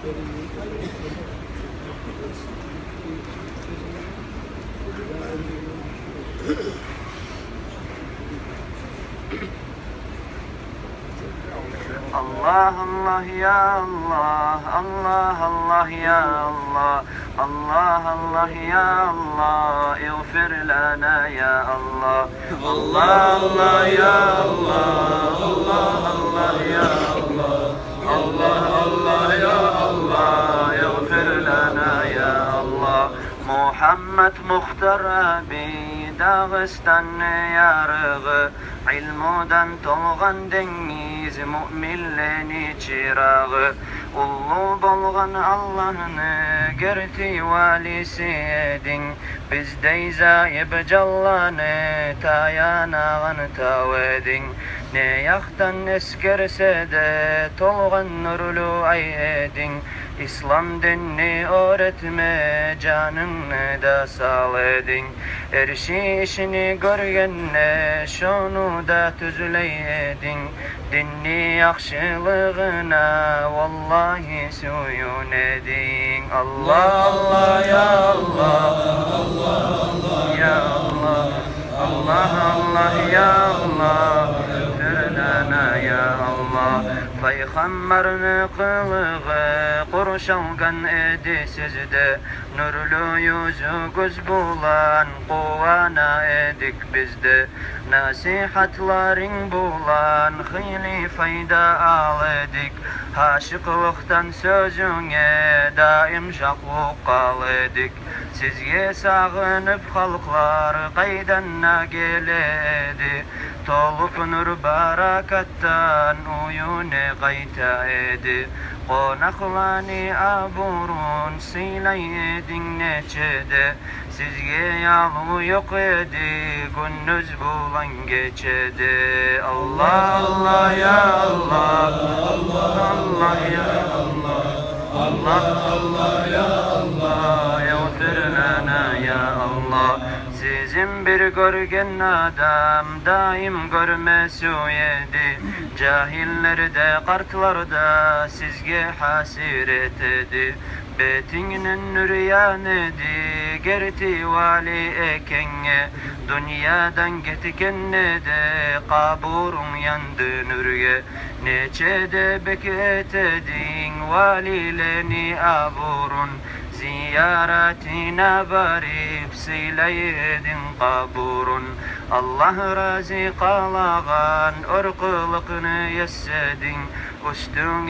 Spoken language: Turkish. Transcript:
Allah Allah ya Allah, Allah Allah ya Allah, Allah Allah ya Allah, اغفر لنا يا الله. الله الله يا الله, الله الله ya Allah, Allah Allah ya Allah, اغفر لنا ya Allah. Muhammed Muhtar abi Dağıstan yarığı, ilmudan tolğan deniz müminlerin çırağı. Ulu bolğan Allah'ını gerti valisi edin, bizde zayıf callanı tayanağın tavedin. Ne yaktan eskerse de tolğan nurlu ay edin, İslam dinini öğretme, canını da sağ edin. Her şey işini görgenne, şunu da tüzleydin. Dinni yakşılığına, vallahi suyun edin. Allah Allah ya Allah, Allah Allah ya Allah, Allah Allah ya Allah, eğfir ya Allah. Peygamberin kılığı kurşalgan edi sizde, nurlu yüzü göz bulan kuvana edik bizde. Nasihatların bulan hıyli fayda al edik, haşıklıktan sözüne daim şakluk kal edik. Sizge sağınıp halklar kaydanna geledi, tolup nur barakattan uyune gayta edi. Konaklani aburun silaydin neçede, sizge yalı yok edi, gündüz bulan geçede. Allah Allah ya Allah, Allah Allah ya Allah, Allah Allah ya Allah, eğfir lana ya Allah. Sizin bir görgen adam daim görmesuyedi, cahillerde kartlarda sizge hasiret edi. Betinin nüryan edi, gerti vali ekenge, dünyadan getikenne de kaburun yandı nürge. Neçede beket edin valileni aburun, ziyaretine varıp sileydin kaburun. Allah razı kalağan ırkılıkını yessedin, üstün